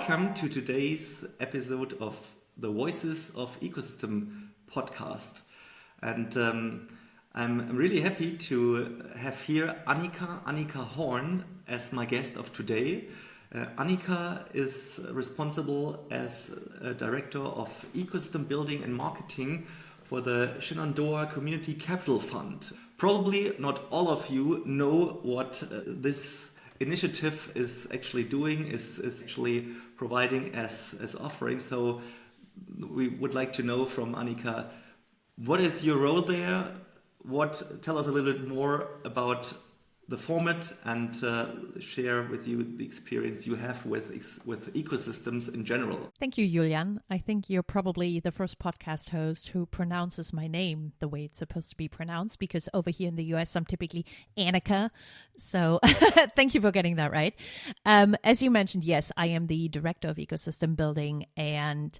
welcome to today's episode of the Voices of Ecosystem podcast. And I'm really happy to have here Anika Horn as my guest of today. Anika is responsible as a Director of Ecosystem Building and Marketing for the Shenandoah Community Capital Fund. Probably not all of you know what this initiative is actually doing, is actually providing as offering. So we would like to know from Anika, what is your role there? Tell us a little bit more about the format and share with you the experience you have with ecosystems in general. Thank you, Julian. I think you're probably the first podcast host who pronounces my name the way it's supposed to be pronounced, because over here in the US, I'm typically Anika. So thank you for getting that right. As you mentioned, yes, I am the Director of Ecosystem Building and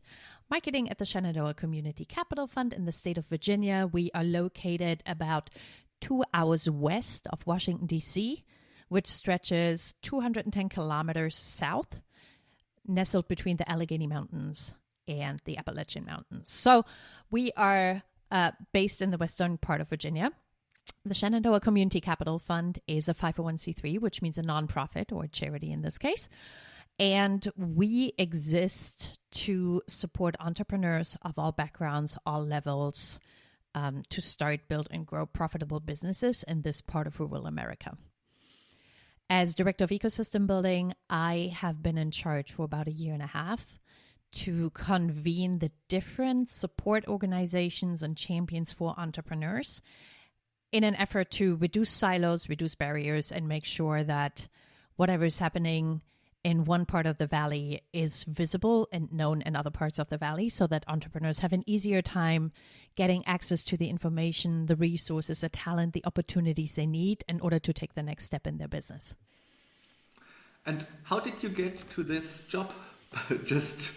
Marketing at the Shenandoah Community Capital Fund in the state of Virginia. We are located about 2 hours west of Washington, D.C., which stretches 210 kilometers south, nestled between the Allegheny Mountains and the Appalachian Mountains. So we are based in the western part of Virginia. The Shenandoah Community Capital Fund is a 501c3, which means a nonprofit or charity in this case. And we exist to support entrepreneurs of all backgrounds, all levels, to start, build, and grow profitable businesses in this part of rural America. As Director of Ecosystem Building, I have been in charge for about 1.5 years to convene the different support organizations and champions for entrepreneurs in an effort to reduce silos, reduce barriers, and make sure that whatever is happening in one part of the valley is visible and known in other parts of the valley, so that entrepreneurs have an easier time getting access to the information, the resources, the talent, the opportunities they need in order to take the next step in their business. And how did you get to this job? just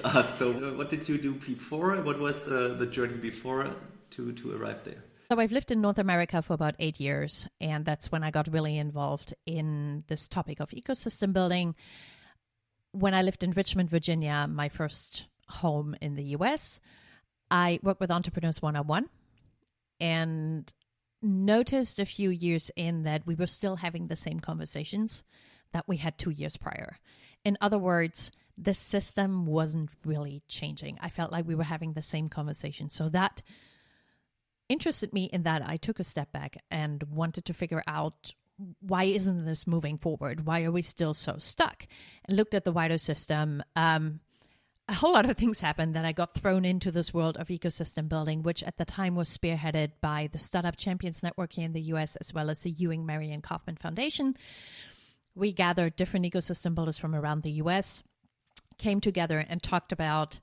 ask. So what did you do before? What was the journey before to arrive there? So I've lived in North America for about 8 years, and that's when I got really involved in this topic of ecosystem building. When I lived in Richmond, Virginia, my first home in the US, I worked with Entrepreneurs 101 and noticed a few years in that we were still having the same conversations that we had 2 years prior. In other words, the system wasn't really changing. I felt like we were having the same conversation. So that interested me in that I took a step back and wanted to figure out, why isn't this moving forward? Why are we still so stuck? And looked at the wider system. A whole lot of things happened that I got thrown into this world of ecosystem building, which at the time was spearheaded by the Startup Champions Network here in the US, as well as the Ewing, Marion Kaufman Foundation. We gathered different ecosystem builders from around the US, came together and talked about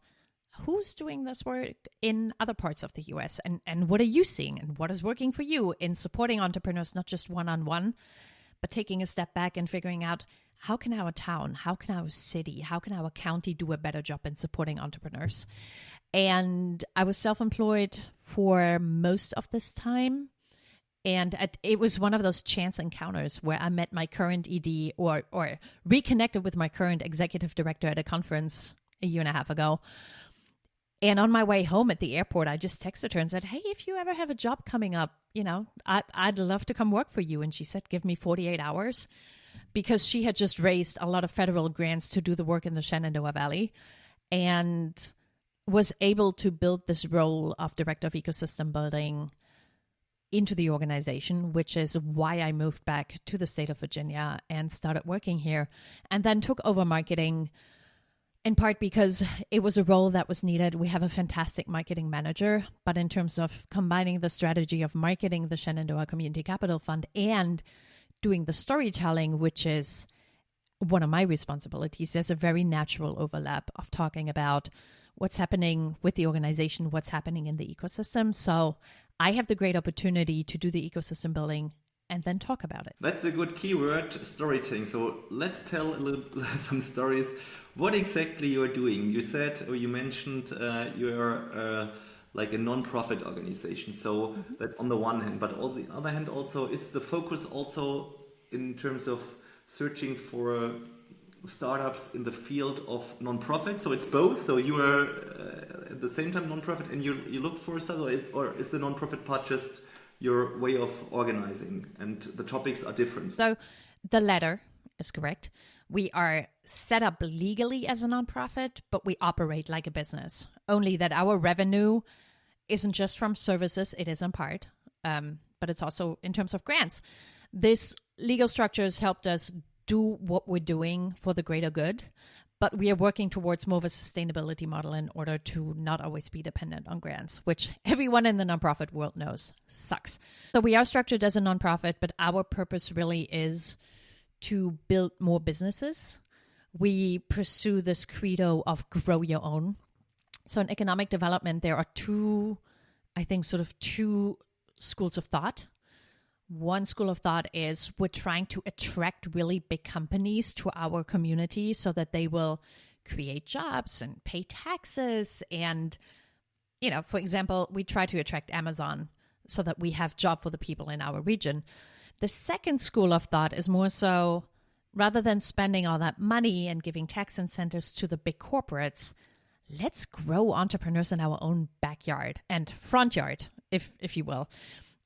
who's doing this work in other parts of the US, and what are you seeing and what is working for you in supporting entrepreneurs, not just one-on-one, but taking a step back and figuring out, how can our town, how can our city, how can our county do a better job in supporting entrepreneurs? And I was self-employed for most of this time. And it was one of those chance encounters where I met my current ED or reconnected with my current executive director at a conference 1.5 years ago. And on my way home at the airport, I just texted her and said, hey, if you ever have a job coming up, I'd love to come work for you. And she said, give me 48 hours, because she had just raised a lot of federal grants to do the work in the Shenandoah Valley and was able to build this role of Director of Ecosystem Building into the organization, which is why I moved back to the state of Virginia and started working here, and then took over marketing, in part because it was a role that was needed. We have a fantastic marketing manager, but in terms of combining the strategy of marketing the Shenandoah Community Capital Fund and doing the storytelling, which is one of my responsibilities, there's a very natural overlap of talking about what's happening with the organization, what's happening in the ecosystem. So I have the great opportunity to do the ecosystem building and then talk about it. That's a good keyword, storytelling. So let's tell some stories. What exactly you're doing? You said, or you mentioned, you're like a non-profit organization. So that's on the one hand, but on the other hand, also is the focus also in terms of searching for startups in the field of nonprofit. So it's both. So you are at the same time nonprofit, and you look for a startup, or is the nonprofit part just your way of organizing, and the topics are different? So the latter is correct. We are set up legally as a nonprofit, but we operate like a business. Only that our revenue isn't just from services; it is in part, but it's also in terms of grants. This legal structure has helped us do what we're doing for the greater good, but we are working towards more of a sustainability model in order to not always be dependent on grants, which everyone in the nonprofit world knows sucks. So we are structured as a nonprofit, but our purpose really is to build more businesses. We pursue this credo of grow your own. So in economic development, there are two schools of thought. One school of thought is we're trying to attract really big companies to our community so that they will create jobs and pay taxes. And, for example, we try to attract Amazon so that we have job for the people in our region. The second school of thought is more so, rather than spending all that money and giving tax incentives to the big corporates, let's grow entrepreneurs in our own backyard and front yard, if you will.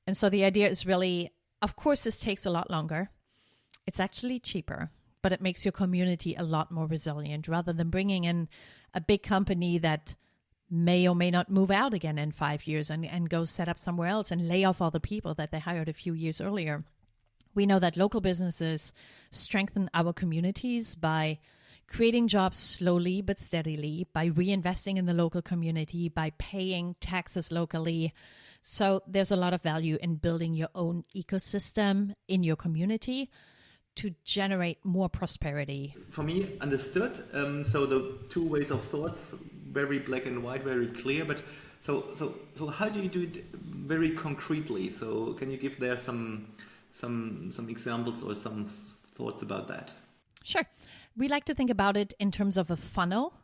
And so the idea is really, of course, this takes a lot longer. It's actually cheaper, but it makes your community a lot more resilient rather than bringing in a big company that may or may not move out again in 5 years and go set up somewhere else and lay off all the people that they hired a few years earlier. We know that local businesses strengthen our communities by creating jobs slowly but steadily, by reinvesting in the local community, by paying taxes locally. So there's a lot of value in building your own ecosystem in your community to generate more prosperity. For me, understood. So the two ways of thoughts, very black and white, very clear. But so how do you do it very concretely? So can you give there some examples or some thoughts about that? Sure. We like to think about it in terms of a funnel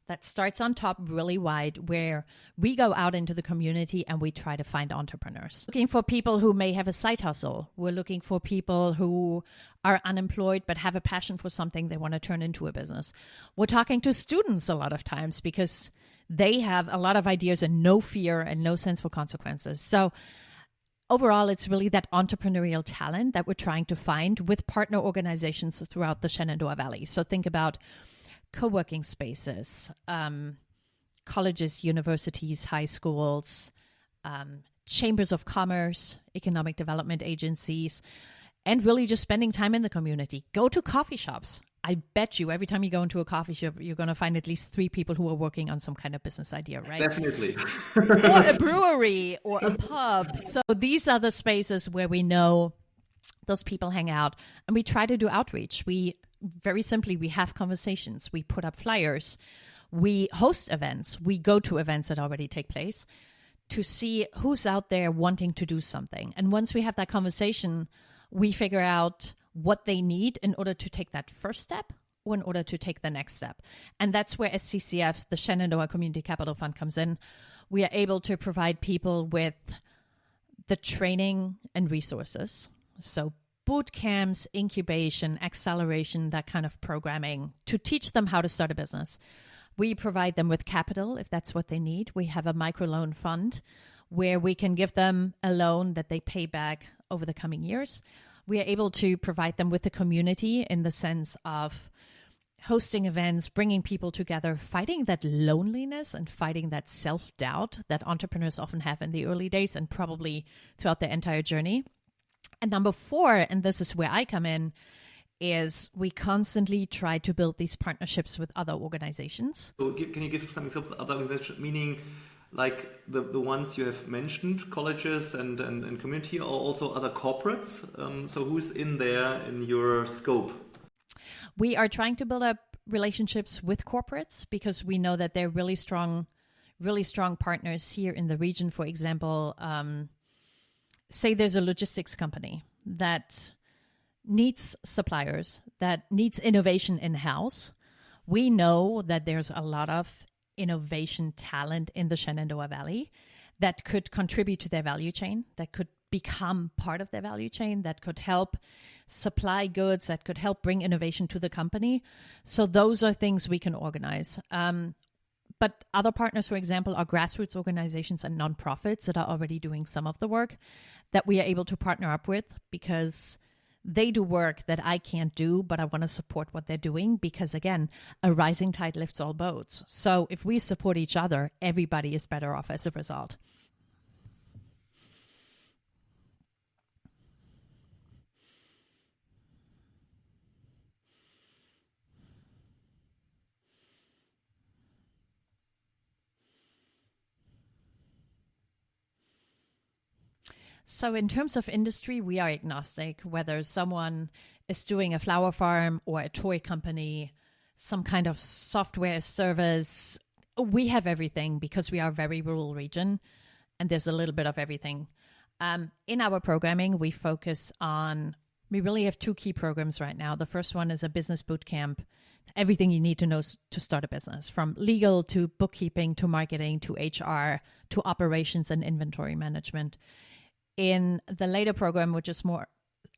that starts on top really wide, where we go out into the community and we try to find entrepreneurs. Looking for people who may have a side hustle. We're looking for people who are unemployed but have a passion for something they want to turn into a business. We're talking to students a lot of times because they have a lot of ideas and no fear and no sense for consequences. So overall, it's really that entrepreneurial talent that we're trying to find with partner organizations throughout the Shenandoah Valley. So think about co-working spaces, colleges, universities, high schools, chambers of commerce, economic development agencies, and really just spending time in the community. Go to coffee shops. I bet you every time you go into a coffee shop, you're going to find at least 3 people who are working on some kind of business idea, right? Definitely. Or a brewery or a pub. So these are the spaces where we know those people hang out, and we try to do outreach. Very simply, we have conversations. We put up flyers. We host events. We go to events that already take place to see who's out there wanting to do something. And once we have that conversation, we figure out what they need in order to take that first step or in order to take the next step. And that's where SCCF, the Shenandoah Community Capital Fund, comes in. We are able to provide people with the training and resources. So boot camps, incubation, acceleration, that kind of programming to teach them how to start a business. We provide them with capital if that's what they need. We have a microloan fund where we can give them a loan that they pay back over the coming years. We are able to provide them with the community in the sense of hosting events, bringing people together, fighting that loneliness and fighting that self-doubt that entrepreneurs often have in the early days and probably throughout their entire journey. And number 4, and this is where I come in, is we constantly try to build these partnerships with other organizations. So can you give some examples of other organizations, meaning like the ones you have mentioned, colleges and community, or also other corporates? So who's in there in your scope? We are trying to build up relationships with corporates because we know that they're really strong partners here in the region. For example, say there's a logistics company that needs suppliers, that needs innovation in-house. We know that there's a lot of innovation talent in the Shenandoah Valley that could contribute to their value chain, that could become part of their value chain, that could help supply goods, that could help bring innovation to the company. So those are things we can organize. But other partners, for example, are grassroots organizations and nonprofits that are already doing some of the work that we are able to partner up with, because they do work that I can't do, but I want to support what they're doing because, again, a rising tide lifts all boats. So if we support each other, everybody is better off as a result. So in terms of industry, we are agnostic, whether someone is doing a flower farm or a toy company, some kind of software service. We have everything because we are a very rural region and there's a little bit of everything. In our programming, we really have two key programs right now. The first one is a business boot camp, everything you need to know to start a business, from legal to bookkeeping to marketing to HR to operations and inventory management. In the later program, which is more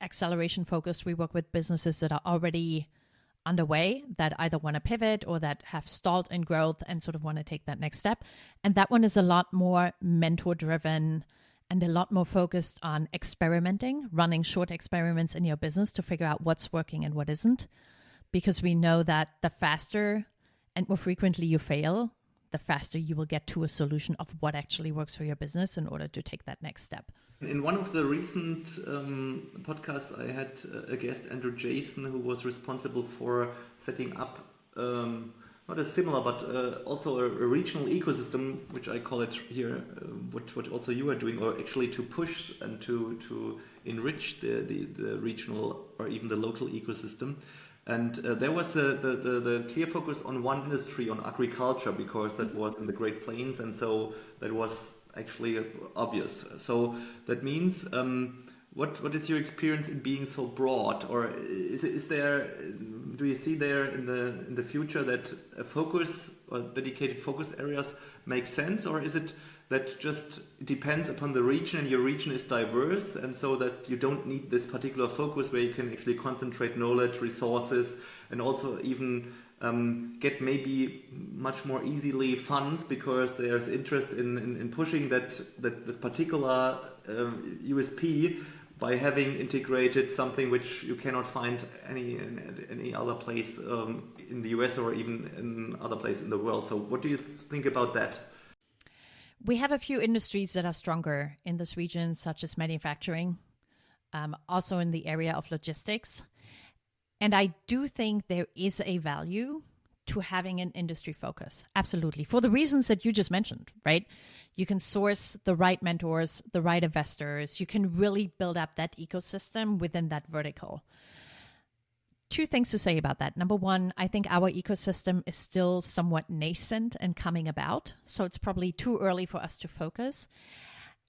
acceleration focused, we work with businesses that are already underway, that either want to pivot or that have stalled in growth and sort of want to take that next step. And that one is a lot more mentor driven and a lot more focused on experimenting, running short experiments in your business to figure out what's working and what isn't. Because we know that the faster and more frequently you fail, the faster you will get to a solution of what actually works for your business in order to take that next step. In one of the recent podcasts, I had a guest, Andrew Jason, who was responsible for setting up not a similar, but also a regional ecosystem, which I call it here, what also you are doing, or actually to push and to enrich the regional or even the local ecosystem. And there was the clear focus on one industry, on agriculture, because that was in the Great Plains, and so that was actually obvious. So that means, what is your experience in being so broad, or do you see there in the future that a focus or dedicated focus areas make sense, or is it that just depends upon the region and your region is diverse, and so that you don't need this particular focus where you can actually concentrate knowledge, resources, and also even get maybe much more easily funds because there's interest in pushing that particular USP by having integrated something which you cannot find any other place in the US or even in other places in the world. So what do you think about that? We have a few industries that are stronger in this region, such as manufacturing, also in the area of logistics. And I do think there is a value to having an industry focus. Absolutely. For the reasons that you just mentioned, right? You can source the right mentors, the right investors. You can really build up that ecosystem within that vertical. Two things to say about that. Number one, I think our ecosystem is still somewhat nascent and coming about. So it's probably too early for us to focus.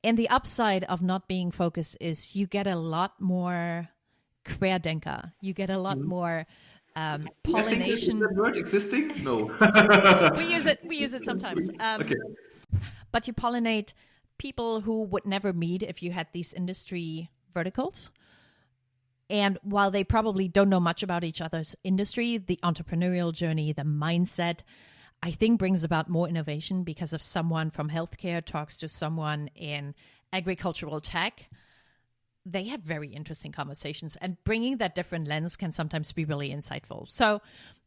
And the upside of not being focused is you get a lot more Querdenker. You get a lot more pollination. Is that word existing? No. We use it sometimes. Okay. But you pollinate people who would never meet if you had these industry verticals. And while they probably don't know much about each other's industry, the entrepreneurial journey, the mindset, I think brings about more innovation because if someone from healthcare talks to someone in agricultural tech, they have very interesting conversations, and bringing that different lens can sometimes be really insightful. So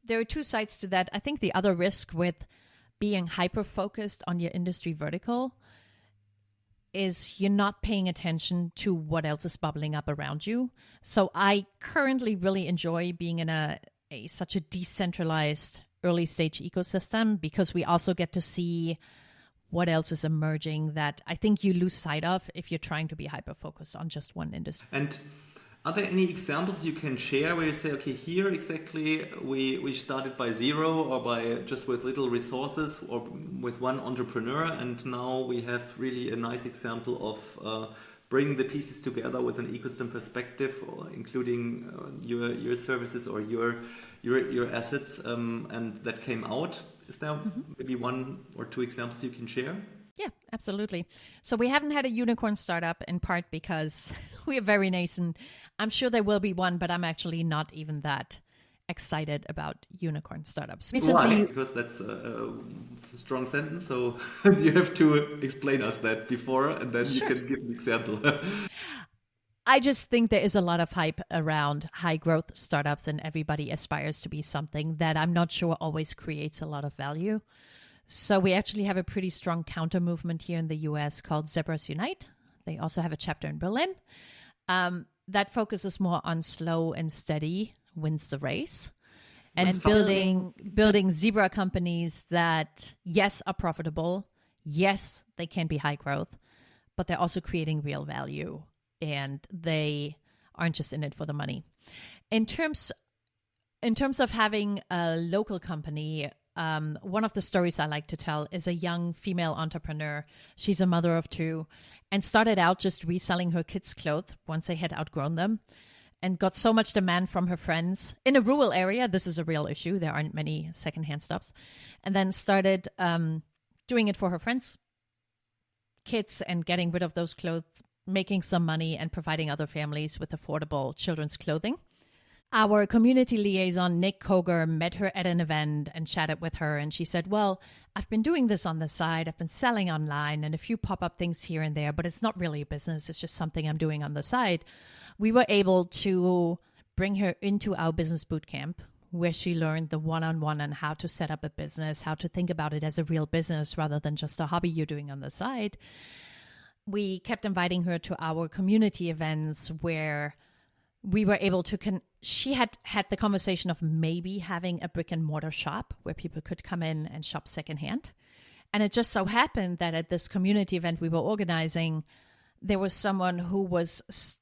there are two sides to that. I think the other risk with being hyper-focused on your industry vertical is you're not paying attention to what else is bubbling up around you. So I currently really enjoy being in such a decentralized early stage ecosystem because we also get to see what else is emerging that I think you lose sight of if you're trying to be hyper-focused on just one industry. And are there any examples you can share where you say, okay, here exactly we started by zero or by just with little resources or with one entrepreneur, and now we have really a nice example of bringing the pieces together with an ecosystem perspective, or including your services or your assets, and that came out. Is there maybe one or two examples you can share? Yeah, Absolutely. So we haven't had a unicorn startup in part because we are very nascent. I'm sure there will be one, but I'm actually not even that excited about unicorn startups. Why? Because that's a strong sentence, so you have to explain us that before, and then Sure. you can give an example. I just think there is a lot of hype around high growth startups, and everybody aspires to be something that I'm not sure always creates a lot of value. So we actually have a pretty strong counter movement here in the US called Zebras Unite. They also have a chapter in Berlin that focuses more on slow and steady wins the race, and building zebra companies that, yes, are profitable, yes, they can be high growth, but they're also creating real value, and they aren't just in it for the money. In terms of having a local company, one of the stories I like to tell is a young female entrepreneur. She's a mother of two and started out just reselling her kids' clothes once they had outgrown them, and got so much demand from her friends in a rural area. This is a real issue. There aren't many secondhand stops. And then started doing it for her friends' kids and getting rid of those clothes, making some money, and providing other families with affordable children's clothing. Our community liaison, Nick Koger, met her at an event and chatted with her. And she said, well, I've been doing this on the side. I've been selling online and a few pop-up things here and there, but it's not really a business. It's just something I'm doing on the side. We were able to bring her into our business boot camp, where she learned the one-on-one on how to set up a business, how to think about it as a real business rather than just a hobby you're doing on the side. We kept inviting her to our community events where we were able to she had the conversation of maybe having a brick and mortar shop where people could come in and shop secondhand. And it just so happened that at this community event we were organizing, there was someone who was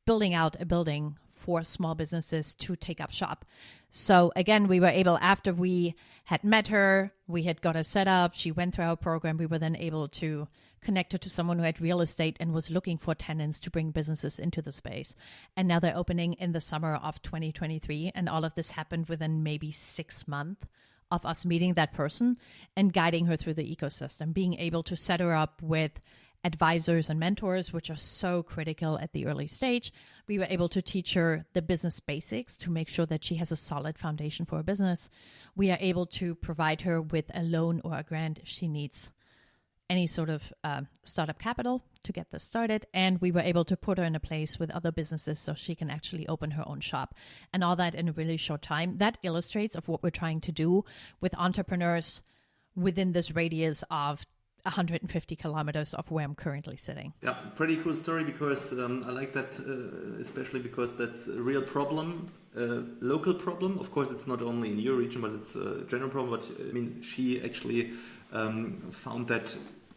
building out a building for small businesses to take up shop. So again, we were able, after we had met her, we had got her set up, she went through our program, we were then able to connect her to someone who had real estate and was looking for tenants to bring businesses into the space. And now they're opening in the summer of 2023. And all of this happened within maybe 6 months of us meeting that person and guiding her through the ecosystem, being able to set her up with advisors and mentors, which are so critical at the early stage. We were able to teach her the business basics to make sure that she has a solid foundation for a business. We are able to provide her with a loan or a grant if she needs any sort of startup capital to get this started. And we were able to put her in a place with other businesses so she can actually open her own shop, and all that in a really short time. That illustrates of what we're trying to do with entrepreneurs within this radius of 150 kilometers of where I'm currently sitting. Yeah, pretty cool story, because I like that, especially because that's a real problem, local problem. Of course, it's not only in your region, but it's a general problem. But I mean, she actually found that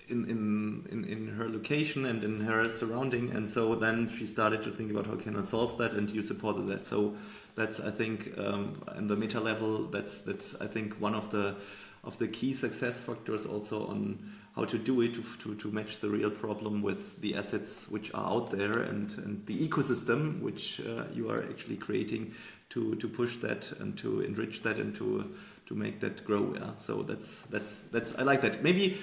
in her location and in her surrounding, and so then she started to think about how can I solve that, and you supported that. So that's, I think, in the meta level, that's I think one of the key success factors also on how to do it, to match the real problem with the assets which are out there, and the ecosystem which you are actually creating to push that and to enrich that and to make that grow. Yeah, so that's I like that. Maybe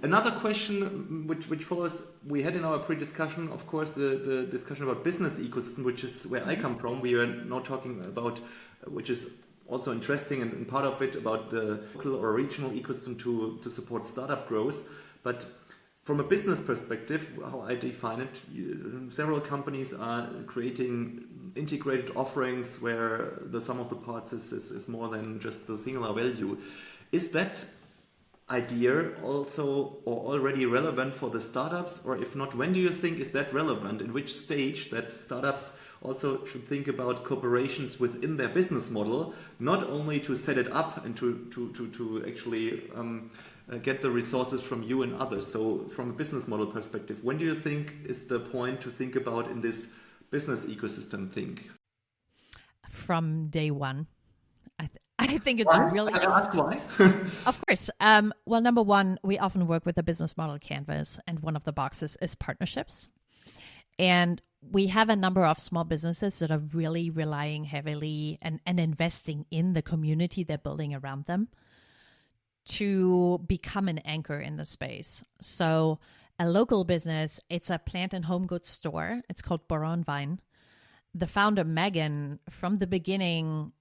another question which follows, we had in our pre-discussion, of course, the discussion about business ecosystem, which is where I come from. We are now talking about, which is also interesting, and part of it about the local or regional ecosystem to support startup growth. But from a business perspective, how I define it, several companies are creating integrated offerings where the sum of the parts is more than just the singular value. Is that idea also or already relevant for the startups? Or if not, when do you think is that relevant? In which stage that startups also should think about corporations within their business model, not only to set it up and to actually get the resources from you and others. So from a business model perspective, when do you think is the point to think about in this business ecosystem thing? From day one. I think it's really... Can I ask why? Of course. Well, number one, we often work with a business model canvas, and one of the boxes is partnerships. And we have a number of small businesses that are really relying heavily and investing in the community they're building around them to become an anchor in the space. So a local business, it's a plant and home goods store. It's called Borough and Vine. The founder, Megan, from the beginning,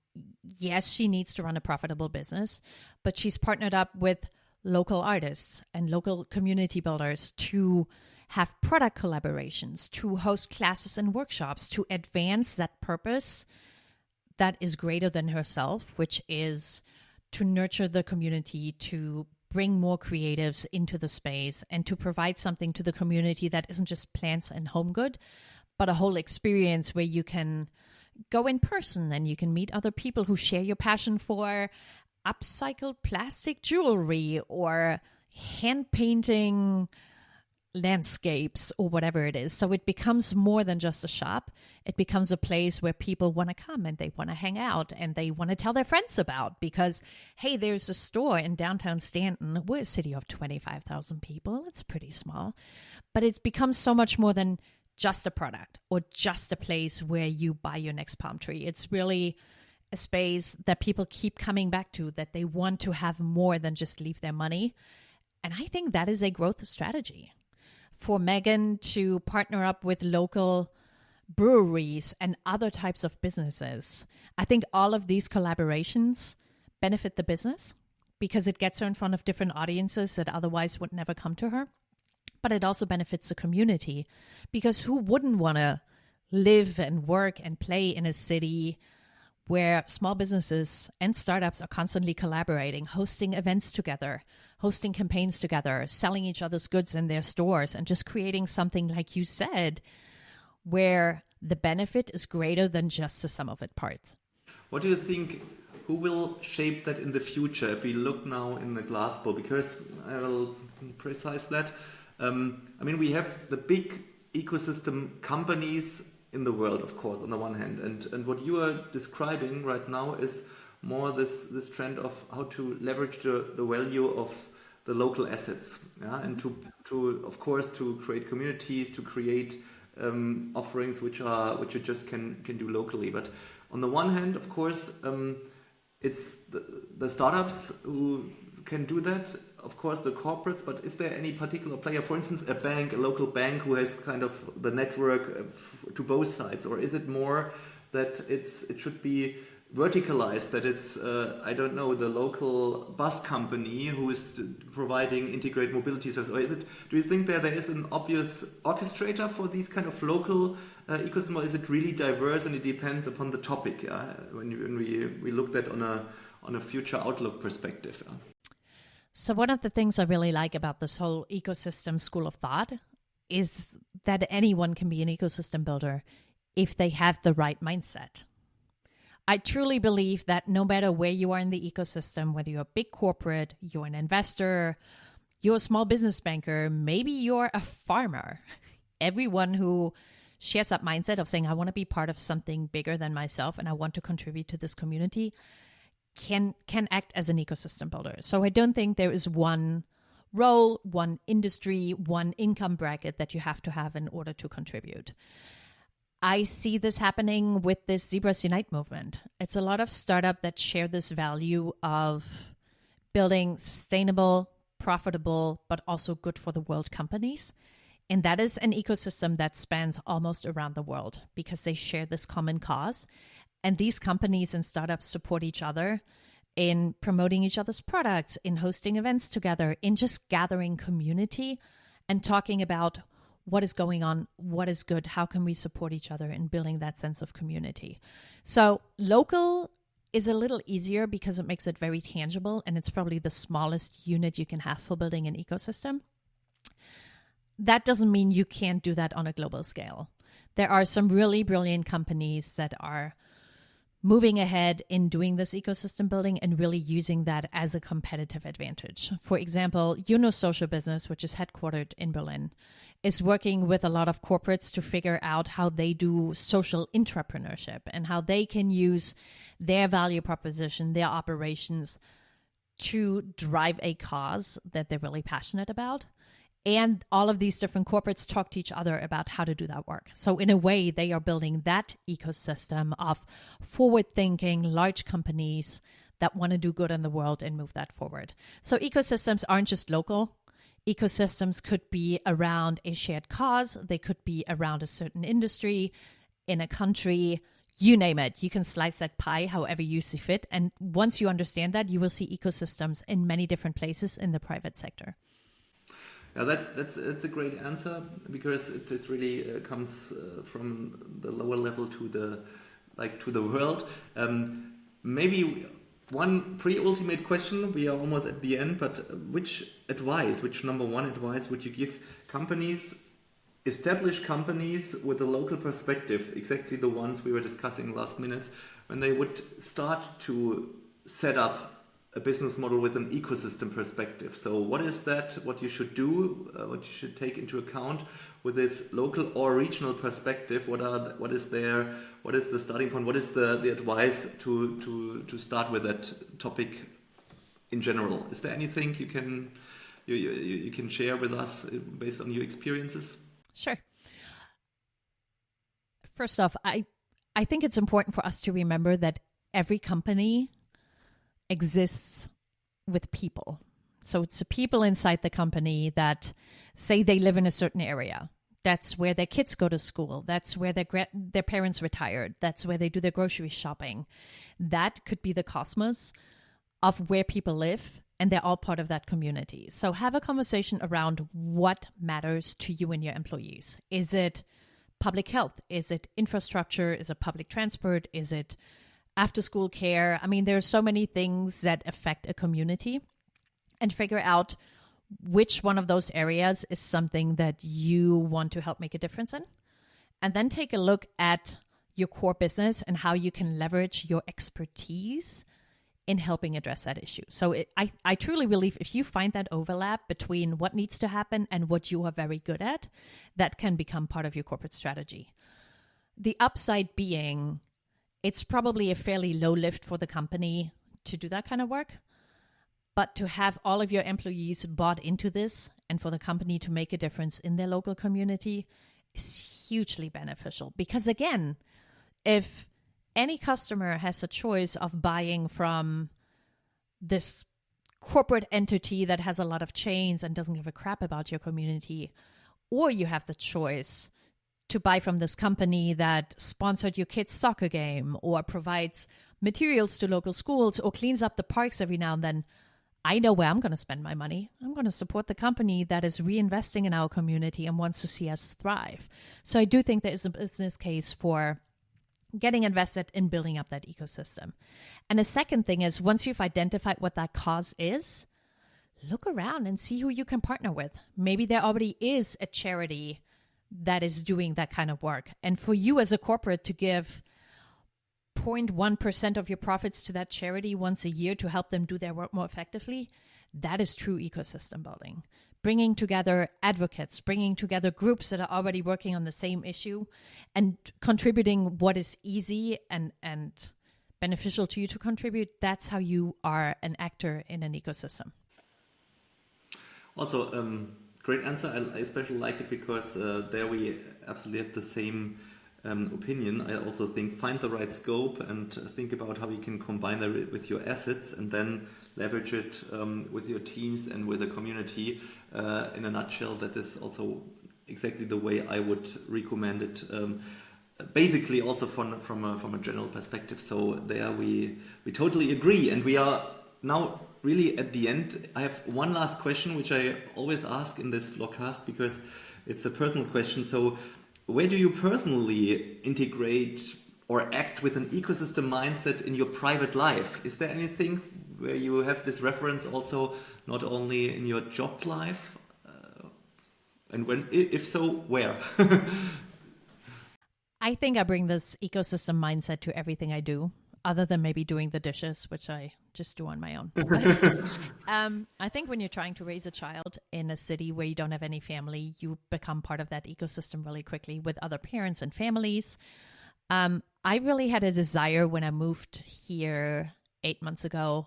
yes, she needs to run a profitable business, but she's partnered up with local artists and local community builders to have product collaborations, to host classes and workshops, to advance that purpose that is greater than herself, which is to nurture the community, to bring more creatives into the space, and to provide something to the community that isn't just plants and home good, but a whole experience where you can go in person and you can meet other people who share your passion for upcycled plastic jewelry or hand painting landscapes or whatever it is. So it becomes more than just a shop. It becomes a place where people want to come and they want to hang out and they want to tell their friends about, because, hey, there's a store in downtown Staunton. We're a city of 25,000 people. It's pretty small. But it becomes so much more than just a product or just a place where you buy your next palm tree. It's really a space that people keep coming back to, that they want to have more than just leave their money. And I think that is a growth strategy. For Megan to partner up with local breweries and other types of businesses, I think all of these collaborations benefit the business because it gets her in front of different audiences that otherwise would never come to her. But it also benefits the community, because who wouldn't want to live and work and play in a city where small businesses and startups are constantly collaborating, hosting events together, hosting campaigns together, selling each other's goods in their stores, and just creating something, like you said, where the benefit is greater than just the sum of its parts. What do you think, who will shape that in the future if we look now in the glass bowl? Because I will precise that. We have the big ecosystem companies in the world, of course, on the one hand, and what you are describing right now is more this trend of how to leverage the value of the local assets, and to of course to create communities, to create offerings which you just can do locally. But on the one hand, of course, it's the startups who can do that, of course the corporates, but is there any particular player, for instance a bank, a local bank, who has kind of the network to both sides? Or is it more that it should be verticalized, that it's the local bus company who is providing integrated mobility services? Or do you think there is an obvious orchestrator for these kind of local ecosystem, or is it really diverse and it depends upon the topic, when we looked at on a future outlook perspective? So one of the things I really like about this whole ecosystem school of thought is that anyone can be an ecosystem builder if they have the right mindset. I truly believe that no matter where you are in the ecosystem, whether you're a big corporate, you're an investor, you're a small business banker, maybe you're a farmer, everyone who shares that mindset of saying, I want to be part of something bigger than myself and I want to contribute to this community, can act as an ecosystem builder. So I don't think there is one role, one industry, one income bracket that you have to have in order to contribute. I see this happening with this Zebras Unite movement. It's a lot of startup that share this value of building sustainable, profitable, but also good for the world companies. And that is an ecosystem that spans almost around the world because they share this common cause. And these companies and startups support each other in promoting each other's products, in hosting events together, in just gathering community and talking about what is going on, what is good, how can we support each other in building that sense of community. So local is a little easier because it makes it very tangible, and it's probably the smallest unit you can have for building an ecosystem. That doesn't mean you can't do that on a global scale. There are some really brilliant companies that are moving ahead in doing this ecosystem building and really using that as a competitive advantage. For example, Social Business, which is headquartered in Berlin, is working with a lot of corporates to figure out how they do social entrepreneurship and how they can use their value proposition, their operations to drive a cause that they're really passionate about. And all of these different corporates talk to each other about how to do that work. So in a way, they are building that ecosystem of forward-thinking large companies that want to do good in the world and move that forward. So ecosystems aren't just local. Ecosystems could be around a shared cause. They could be around a certain industry, in a country, you name it. You can slice that pie however you see fit. And once you understand that, you will see ecosystems in many different places in the private sector. Yeah, that's a great answer, because it really comes from the lower level to the world. Maybe one pre-ultimate question. We are almost at the end, but which number one advice would you give companies, established companies with a local perspective, exactly the ones we were discussing last minutes, when they would start to set up a business model with an ecosystem perspective? So what is that, what you should do, what you should take into account with this local or regional perspective? What is the starting point? What is the advice to start with that topic in general? Is there anything you can share with us based on your experiences? Sure. First off, I think it's important for us to remember that every company exists with people. So it's the people inside the company that say they live in a certain area. That's where their kids go to school. That's where their parents retired. That's where they do their grocery shopping. That could be the cosmos of where people live, and they're all part of that community. So have a conversation around what matters to you and your employees. Is it public health? Is it infrastructure? Is it public transport? Is it after-school care? I mean, there are so many things that affect a community, and figure out which one of those areas is something that you want to help make a difference in. And then take a look at your core business and how you can leverage your expertise in helping address that issue. So I truly believe if you find that overlap between what needs to happen and what you are very good at, that can become part of your corporate strategy. The upside being, it's probably a fairly low lift for the company to do that kind of work. But to have all of your employees bought into this and for the company to make a difference in their local community is hugely beneficial. Because again, if any customer has a choice of buying from this corporate entity that has a lot of chains and doesn't give a crap about your community, or you have the choice to buy from this company that sponsored your kid's soccer game or provides materials to local schools or cleans up the parks every now and then, I know where I'm going to spend my money. I'm going to support the company that is reinvesting in our community and wants to see us thrive. So I do think there is a business case for getting invested in building up that ecosystem. And the second thing is, once you've identified what that cause is, look around and see who you can partner with. Maybe there already is a charity that is doing that kind of work. And for you as a corporate to give 0.1% of your profits to that charity once a year to help them do their work more effectively, that is true ecosystem building. Bringing together advocates, bringing together groups that are already working on the same issue and contributing what is easy and beneficial to you to contribute. That's how you are an actor in an ecosystem. Also, great answer. I especially like it because there we absolutely have the same opinion. I also think find the right scope and think about how you can combine that with your assets and then leverage it with your teams and with the community. In a nutshell, that is also exactly the way I would recommend it. Basically, also from a general perspective. So there we totally agree, and we are now really at the end. I have one last question, which I always ask in this vlogcast because it's a personal question. So, where do you personally integrate or act with an ecosystem mindset in your private life? Is there anything where you have this reference also not only in your job life? And when, if so, where? I think I bring this ecosystem mindset to everything I do, other than maybe doing the dishes, which I just do on my own. I think when you're trying to raise a child in a city where you don't have any family, you become part of that ecosystem really quickly with other parents and families. I really had a desire when I moved here 8 months ago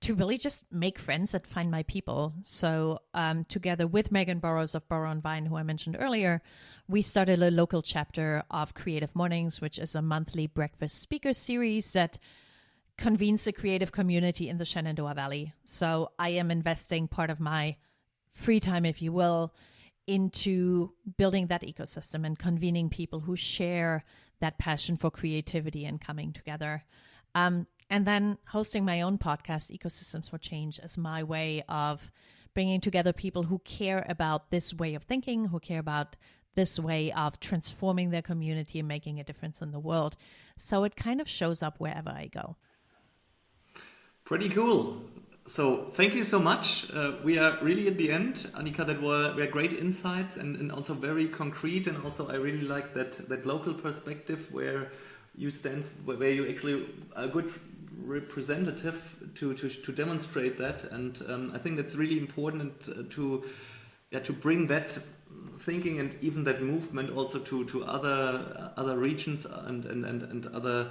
to really just make friends and find my people. So together with Megan Burrows of Burrow and Vine, who I mentioned earlier, we started a local chapter of Creative Mornings, which is a monthly breakfast speaker series that convenes a creative community in the Shenandoah Valley. So I am investing part of my free time, if you will, into building that ecosystem and convening people who share that passion for creativity and coming together. And then hosting my own podcast, Ecosystems for Change, as my way of bringing together people who care about this way of thinking, who care about this way of transforming their community and making a difference in the world. So it kind of shows up wherever I go. Pretty cool. So thank you so much. We are really at the end, Anika. That were great insights and also very concrete. And also I really like that local perspective where you stand, where you actually are a good representative to demonstrate that. And I think that's really important to bring that thinking and even that movement also to other regions and other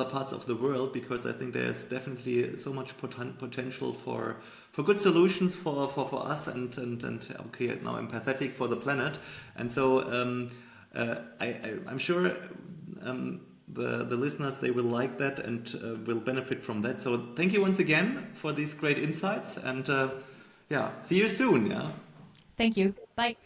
parts of the world, because I think there's definitely so much potential for good solutions for us and okay, now I'm empathetic for the planet. And so I'm sure the listeners, they will like that and will benefit from that. So thank you once again for these great insights, and see you soon. Yeah. Thank you. Bye.